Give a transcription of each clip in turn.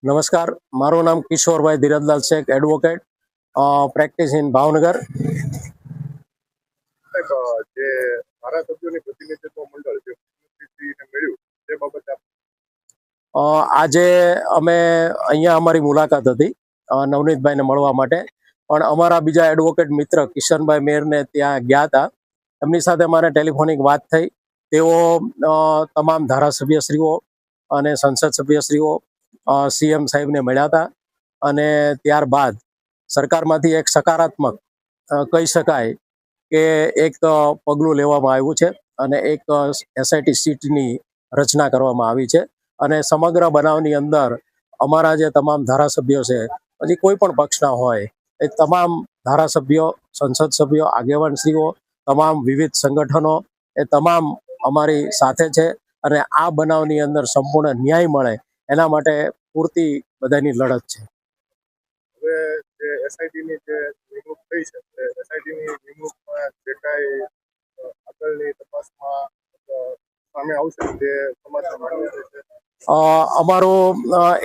નમસ્કાર, મારું નામ Kishorbhai Dhirajlal Shaikh, advocate, practice in Bhavnagar. જે ધારાસભ્યોની પ્રતિનિધિત્વ મંડળ જે મુખ્યમંત્રીશ્રીને મળ્યું તે બાબતે આજે અમે અહીંયા અમારી મુલાકાત હતી નવનીતભાઈને મળવા માટે, પણ અમારા બીજા એડવોકેટ મિત્ર કિશનભાઈ મેરને ત્યાં ગયા હતા. એમની સાથે મારે ટેલિફોનિક વાત થઈ. તેઓ તમામ ધારાસભ્યશ્રીઓ અને સંસદ સભ્યશ્રીઓ સીએમ સાહેબને મળ્યા હતા, અને ત્યારબાદ સરકારમાંથી એક સકારાત્મક કહી શકાય કે એક પગલું લેવામાં આવ્યું છે અને એક એસઆઈટી સીટની રચના કરવામાં આવી છે. અને સમગ્ર બનાવની અંદર અમારા જે તમામ ધારાસભ્યો છે, પછી કોઈ પણ પક્ષના હોય, એ તમામ ધારાસભ્યો, સંસદ સભ્યો, આગેવાનશ્રીઓ, તમામ વિવિધ સંગઠનો એ તમામ અમારી સાથે છે. અને આ બનાવની અંદર સંપૂર્ણ ન્યાય મળે એના માટે પૂરતી બધાની લડત છે. હવે જે એસઆઈટીની જે નિમણૂક થઈ છે, એસઆઈટીની નિમણૂકમાં જે કાંઈ આગળની તપાસમાં સામે આવશે તે સમાજના માન્ય છે. અમારું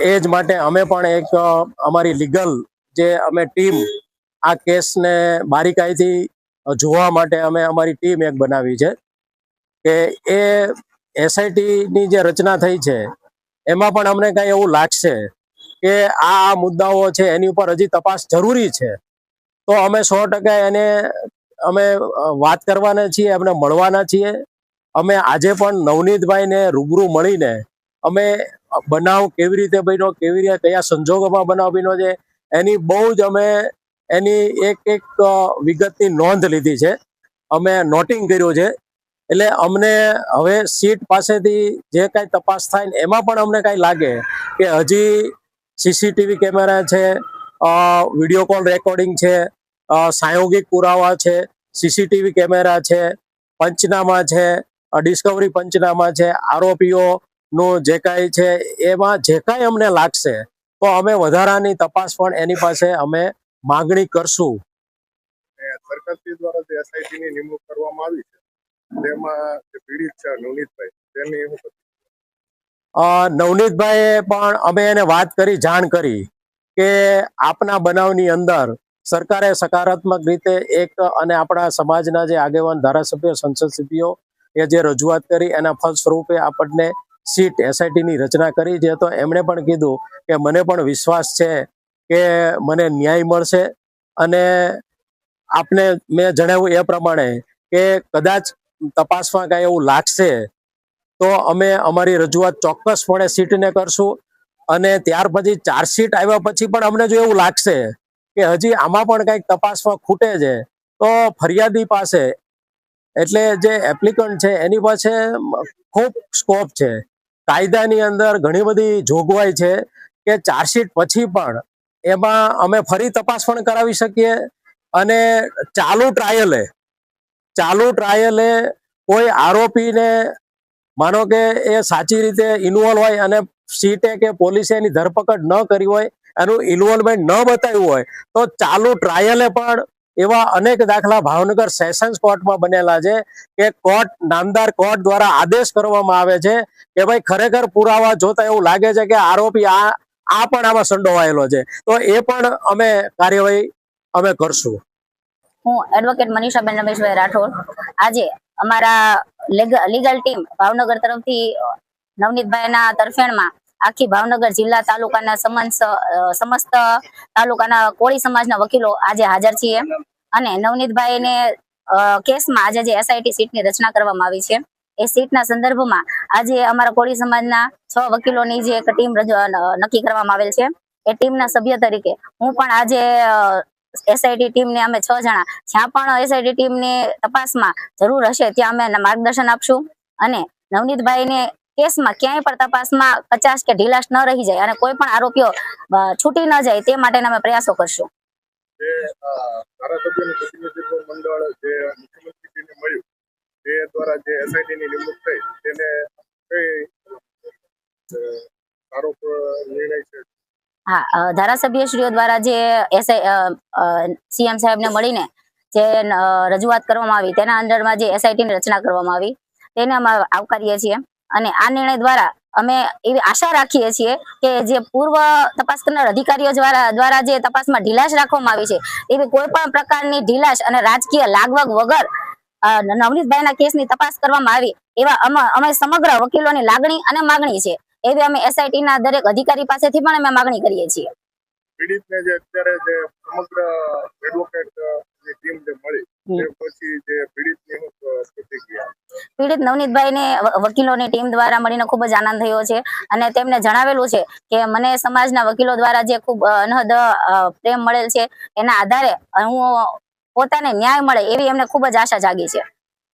એ જ માટે અમે પણ એક અમારી લીગલ જે અમે ટીમ આ કેસને બારીકાઈથી જોવા માટે અમે અમારી ટીમ એક બનાવી છે કે એ એસઆઈટીની જે રચના થઈ છે એમાં પણ અમને કાંઈ એવું લાગશે કે આ મુદ્દાઓ છે એની ઉપર હજી તપાસ જરૂરી છે, તો અમે 100% એને અમે વાત કરવાના છીએ, એમને મળવાના છીએ. અમે આજે પણ નવનીતભાઈને રૂબરૂ મળીને અમે બનાવ કેવી રીતે બન્યો, કેવી રીતે કયા સંજોગોમાં બનાવ બન્યો છે એની બહુ જ અમે એની એક વિગતની નોંધ લીધી છે, અમે નોટિંગ કર્યું છે. એટલે અમને હવે સીટ પાસેથી જે કાંઈ તપાસ થાય ને એમાં પણ અમને કાંઈ લાગે કે હજી સીસીટીવી કેમેરા છે, વિડીયો કોલ રેકોર્ડિંગ છે, સાયોગિક પુરાવા છે, સીસીટીવી કેમેરા છે, પંચનામા છે, ડિસ્કવરી પંચનામા છે, આરોપીઓનું જે કાંઈ છે એમાં જે કાંઈ અમને લાગશે તો અમે વધારાની તપાસ પણ એની પાસે અમે માગણી કરશું. સરકારશ્રી દ્વારા જે એસઆઈટીની નિમણૂક કરવામાં આવી છે તેમાં જે પીડિત છે નવનીતભાઈ, તેની નવનીતભાઈએ પણ અમે એને વાત કરી, જાણ કરી કે આપના બનાવની અંદર સરકારે સકારાત્મક રીતે એક અને આપણા સમાજના જે આગેવાન ધારાસભ્યો, સંસદ સભ્યો એ જે રજૂઆત કરી એના ફળ સ્વરૂપે આપણને સીટ એસઆઈટીની રચના કરી છે. તો એમણે પણ કીધું કે મને પણ વિશ્વાસ છે કે મને ન્યાય મળશે, અને આપને મેં જણાવ્યું એ પ્રમાણે કે કદાચ તપાસમાં કાંઈ એવું લાગશે તો અમે અમારી રજૂઆત ચોક્કસપણે સીટને કરશું. અને ત્યાર પછી ચાર્જશીટ આવ્યા પછી પણ અમને જો એવું લાગશે કે હજી આમાં પણ કંઈક તપાસમાં ખૂટે છે તો ફરિયાદી પાસે, એટલે જે એપ્લિકન્ટ છે એની પાસે ખૂબ સ્કોપ છે. કાયદાની અંદર ઘણી બધી જોગવાઈ છે કે ચાર્જશીટ પછી પણ એમાં અમે ફરી તપાસ પણ કરાવી શકીએ, અને ચાલુ ટ્રાયલે કોઈ આરોપીને માનો કે એ સાચી રીતે ઇન્વોલ્વ હોય અને સીટે કે પોલીસે એની ધરપકડ ન કરી હોય, એનું ઇન્વોલ્વમેન્ટ ન બતાવ્યું હોય, તો ચાલુ ટ્રાયલે પણ એવા અનેક દાખલા ભાવનગર સેશન્સ કોર્ટમાં બનેલા છે કે નામદાર કોર્ટ દ્વારા આદેશ કરવામાં આવે છે કે ભાઈ ખરેખર પુરાવા જોતા એવું લાગે છે કે આરોપી આ પણ આમાં સંડોવાયેલો છે, તો એ પણ અમે કાર્યવાહી અમે કરશું. હું એડવોકેટ મનીષાબેન રમેશભાઈ રાઠોડ. આજે અમારા લીગલ ટીમ ભાવનગર તરફથી નવનીતભાઈના તરફેણમાં આખી ભાવનગર જિલ્લા તાલુકાના સમસ્ત તાલુકાના કોળી સમાજના વકીલો આજે હાજર છીએ, અને નવનીતભાઈને કેસમાં આજે જે એસઆઈટી સીટની રચના કરવામાં આવી છે એ સીટના સંદર્ભમાં આજે અમારા કોળી સમાજના 6 વકીલોની જે એક ટીમ નક્કી કરવામાં આવેલ છે, એ ટીમના સભ્ય તરીકે હું પણ આજે એસઆઈટી ટીમને અમે 6 જણા જ્યાં પણ એસઆઈટી ટીમની તપાસમાં જરૂર હશે ત્યાં અમે માર્ગદર્શન આપશું, અને નવનીતભાઈને કેસમાં ક્યાંય પણ તપાસમાં કચાશ કે ઢીલાશ ન રહી જાય અને કોઈ પણ આરોપીઓ છૂટી ન જાય તે માટેના અમે પ્રયાસો કરશું. ધારાસભ્યોનું પ્રતિનિધિત્વ મંડળ જે મુખ્યમંત્રીશ્રીને મળ્યું તે દ્વારા જે એસઆઈટીની નિમણૂક થઈ તેને કઈ આરોપ નિર્ણય છે? હા, ધારાસભ્યશ્રીઓ દ્વારા જે સીએમ સાહેબને મળીને જે રજૂઆત કરવામાં આવી તેના અંડરમાં જે એસઆઈટીની રચના કરવામાં આવી તેને અમે આવકારીએ છીએ, અને આ નિર્ણય દ્વારા અમે એવી આશા રાખીએ છીએ કે જે પૂર્વ તપાસ કરનાર અધિકારીઓ દ્વારા જે તપાસમાં ઢીલાશ રાખવામાં આવી છે એવી કોઈ પણ પ્રકારની ઢીલાશ અને રાજકીય લાગવગ વગર નવનીતભાઈના કેસની તપાસ કરવામાં આવી એવા અમે સમગ્ર વકીલોની લાગણી અને માગણી છે એવી અમે એસઆઈટી ના દરેક અધિકારી પાસેથી પણ અમે માગણી કરીએ છીએ. પીડિતને જે અત્યારે જે સમગ્ર એડવોકેટ ની ટીમ જે મળી તે પછી જે પીડિતની પ્રતિક્રિયા પીડિત નવનીતભાઈને વકીલોની ટીમ દ્વારા મળીને ખૂબ જ આનંદ થયો છે અને તેમને જણાવેલું છે કે મને સમાજના વકીલો દ્વારા જે ખૂબ અનહદ પ્રેમ મળેલ છે એના આધારે હું પોતાને ન્યાય મળે એવી એમને ખૂબ જ આશા જાગી છે.